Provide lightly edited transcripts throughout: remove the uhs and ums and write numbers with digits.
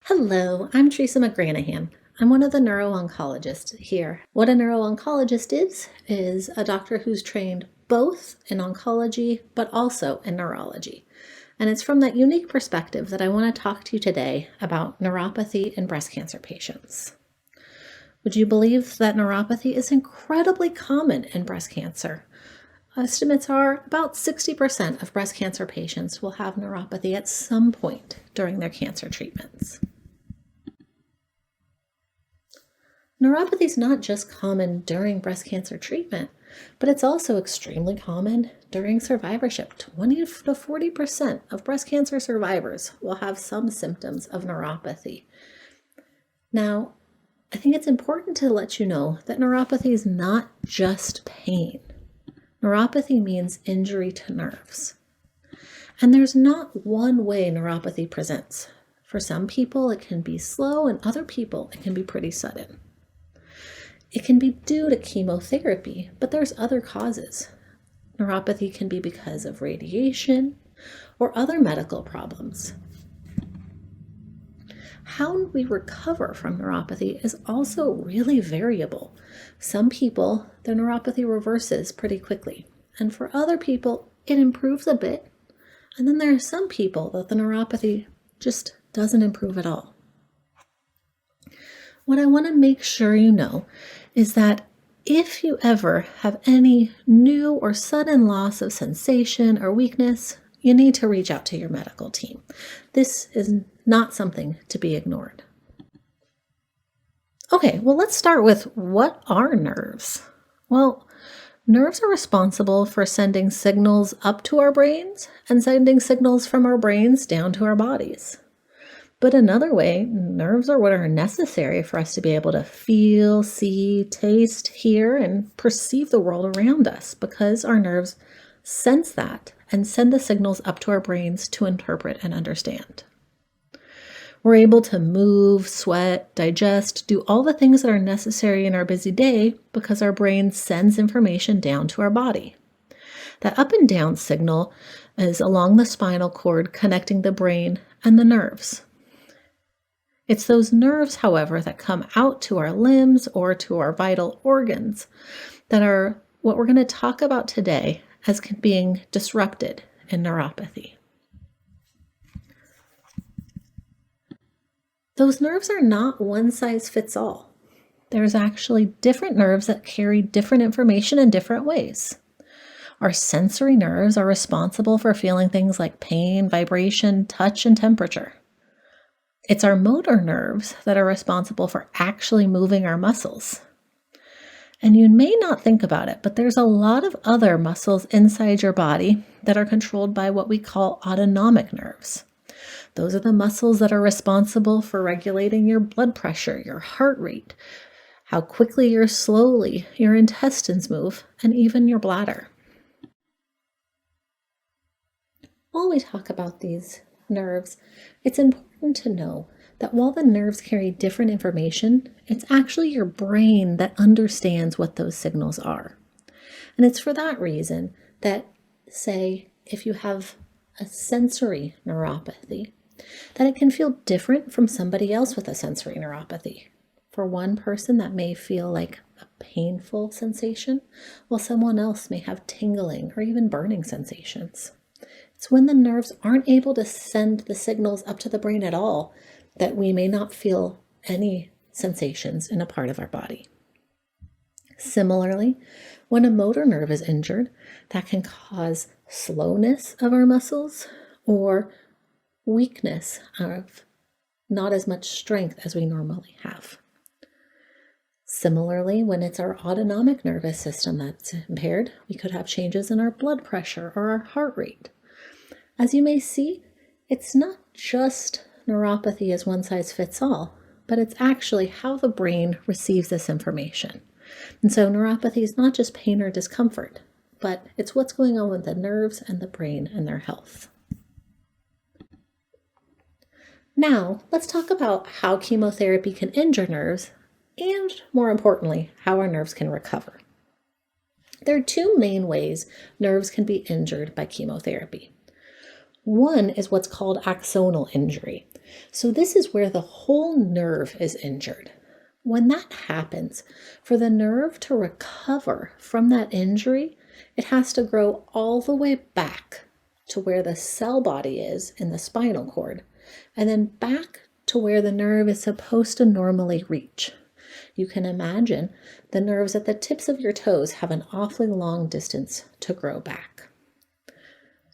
Hello, I'm Teresa McGranahan. I'm one of the neuro-oncologists here. What a neuro-oncologist is a doctor who's trained both in oncology but also in neurology. And it's from that unique perspective that I want to talk to you today about neuropathy in breast cancer patients. Would you believe that neuropathy is incredibly common in breast cancer? Estimates are about 60% of breast cancer patients will have neuropathy at some point during their cancer treatments. Neuropathy is not just common during breast cancer treatment, but it's also extremely common during survivorship. 20 to 40% of breast cancer survivors will have some symptoms of neuropathy. Now, I think it's important to let you know that neuropathy is not just pain. Neuropathy means injury to nerves. And there's not one way neuropathy presents. For some people, it can be slow, and other people, it can be pretty sudden. It can be due to chemotherapy, but there's other causes. Neuropathy can be because of radiation or other medical problems. How we recover from neuropathy is also really variable. Some people, their neuropathy reverses pretty quickly, and for other people, it improves a bit. And then there are some people that the neuropathy just doesn't improve at all. What I want to make sure you know is that if you ever have any new or sudden loss of sensation or weakness, you need to reach out to your medical team. This is not something to be ignored. Okay, well, let's start with what are nerves? Well, nerves are responsible for sending signals up to our brains and sending signals from our brains down to our bodies. But another way, nerves are what are necessary for us to be able to feel, see, taste, hear, and perceive the world around us because our nerves sense that and send the signals up to our brains to interpret and understand. We're able to move, sweat, digest, do all the things that are necessary in our busy day because our brain sends information down to our body. That up and down signal is along the spinal cord connecting the brain and the nerves. It's those nerves, however, that come out to our limbs or to our vital organs that are what we're going to talk about today as being disrupted in neuropathy. Those nerves are not one size fits all. There's actually different nerves that carry different information in different ways. Our sensory nerves are responsible for feeling things like pain, vibration, touch, and temperature. It's our motor nerves that are responsible for actually moving our muscles. And you may not think about it, but there's a lot of other muscles inside your body that are controlled by what we call autonomic nerves. Those are the muscles that are responsible for regulating your blood pressure, your heart rate, how quickly or slowly your intestines move, and even your bladder. While we talk about these nerves, it's important to know that while the nerves carry different information, it's actually your brain that understands what those signals are. And it's for that reason that, say, if you have a sensory neuropathy, that it can feel different from somebody else with a sensory neuropathy. For one person, that may feel like a painful sensation, while someone else may have tingling or even burning sensations. It's when the nerves aren't able to send the signals up to the brain at all that we may not feel any sensations in a part of our body. Similarly, when a motor nerve is injured, that can cause slowness of our muscles or weakness of not as much strength as we normally have. Similarly, when it's our autonomic nervous system that's impaired, we could have changes in our blood pressure or our heart rate. As you may see, it's not just neuropathy as one size fits all, but it's actually how the brain receives this information. And so neuropathy is not just pain or discomfort, but it's what's going on with the nerves and the brain and their health. Now, let's talk about how chemotherapy can injure nerves and, more importantly, how our nerves can recover. There are two main ways nerves can be injured by chemotherapy. One is what's called axonal injury. So this is where the whole nerve is injured. When that happens, for the nerve to recover from that injury, it has to grow all the way back to where the cell body is in the spinal cord, and then back to where the nerve is supposed to normally reach. You can imagine the nerves at the tips of your toes have an awfully long distance to grow back.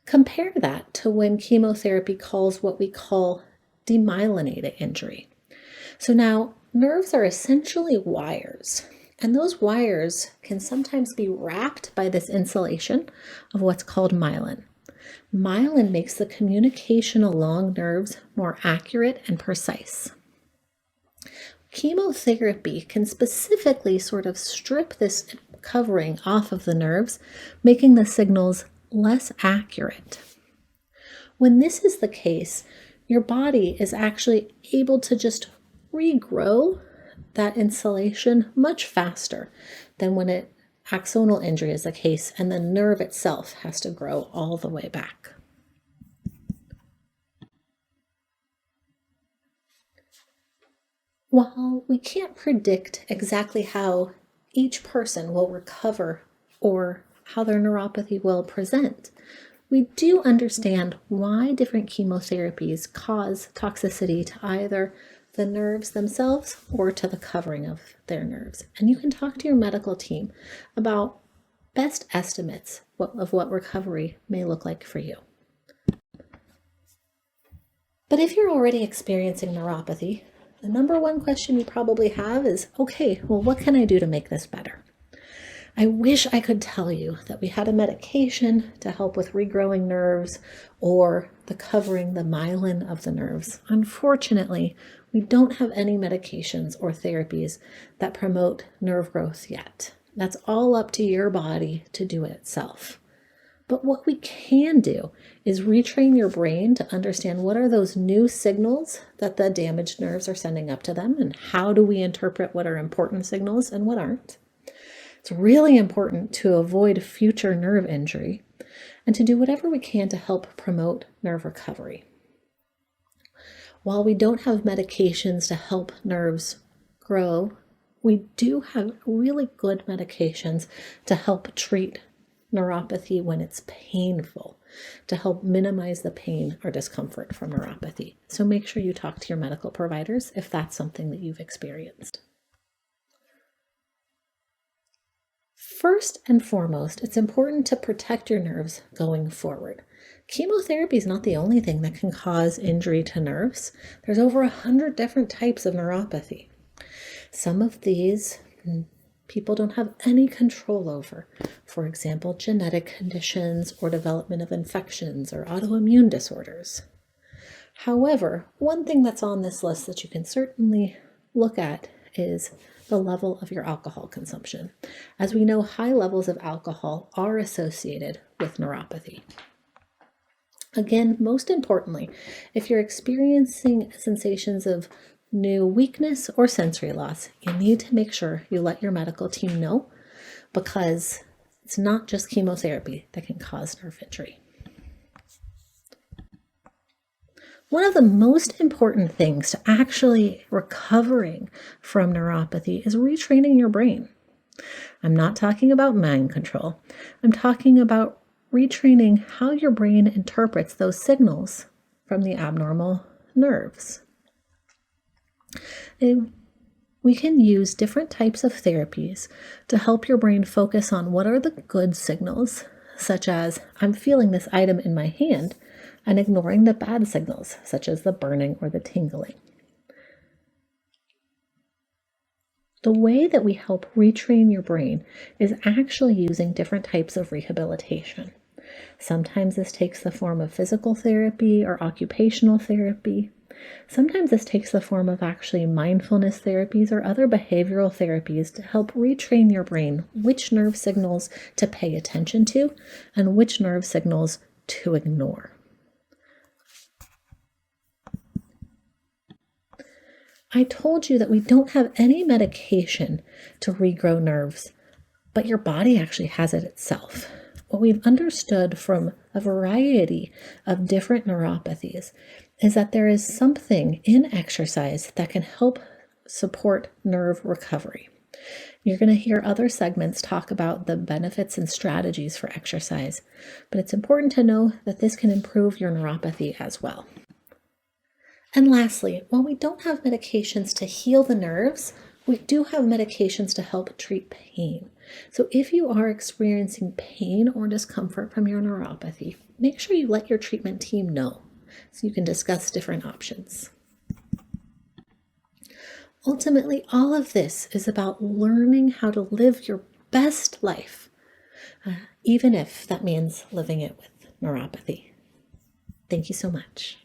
Compare that to when chemotherapy causes what we call demyelinated injury. So now nerves are essentially wires, and those wires can sometimes be wrapped by this insulation of what's called myelin. Myelin makes the communication along nerves more accurate and precise. Chemotherapy can specifically sort of strip this covering off of the nerves, making the signals less accurate. When this is the case, your body is actually able to just regrow that insulation much faster than when an axonal injury is the case and the nerve itself has to grow all the way back. While we can't predict exactly how each person will recover or how their neuropathy will present, we do understand why different chemotherapies cause toxicity to either the nerves themselves or to the covering of their nerves. And you can talk to your medical team about best estimates of what recovery may look like for you. But if you're already experiencing neuropathy, the number one question you probably have is, okay, well, what can I do to make this better? I wish I could tell you that we had a medication to help with regrowing nerves or the covering the myelin of the nerves. Unfortunately, we don't have any medications or therapies that promote nerve growth yet. That's all up to your body to do it itself. But what we can do is retrain your brain to understand what are those new signals that the damaged nerves are sending up to them, and how do we interpret what are important signals and what aren't. It's really important to avoid future nerve injury and to do whatever we can to help promote nerve recovery. While we don't have medications to help nerves grow, we do have really good medications to help treat neuropathy when it's painful, to help minimize the pain or discomfort from neuropathy. So make sure you talk to your medical providers if that's something that you've experienced. First and foremost, it's important to protect your nerves going forward. Chemotherapy is not the only thing that can cause injury to nerves. There's over 100 different types of neuropathy. Some of these people don't have any control over. For example, genetic conditions or development of infections or autoimmune disorders. However, one thing that's on this list that you can certainly look at is the level of your alcohol consumption. As we know, high levels of alcohol are associated with neuropathy. Again, most importantly, if you're experiencing sensations of new weakness or sensory loss, you need to make sure you let your medical team know, because it's not just chemotherapy that can cause nerve injury. One of the most important things to actually recovering from neuropathy is retraining your brain. I'm not talking about mind control. I'm talking about retraining how your brain interprets those signals from the abnormal nerves. We can use different types of therapies to help your brain focus on what are the good signals, such as I'm feeling this item in my hand, and ignoring the bad signals, such as the burning or the tingling. The way that we help retrain your brain is actually using different types of rehabilitation. Sometimes this takes the form of physical therapy or occupational therapy. Sometimes this takes the form of actually mindfulness therapies or other behavioral therapies to help retrain your brain which nerve signals to pay attention to and which nerve signals to ignore. I told you that we don't have any medication to regrow nerves, but your body actually has it itself. What we've understood from a variety of different neuropathies is that there is something in exercise that can help support nerve recovery. You're going to hear other segments talk about the benefits and strategies for exercise, but it's important to know that this can improve your neuropathy as well. And lastly, while we don't have medications to heal the nerves, we do have medications to help treat pain. So if you are experiencing pain or discomfort from your neuropathy, make sure you let your treatment team know so you can discuss different options. Ultimately, all of this is about learning how to live your best life, even if that means living it with neuropathy. Thank you so much.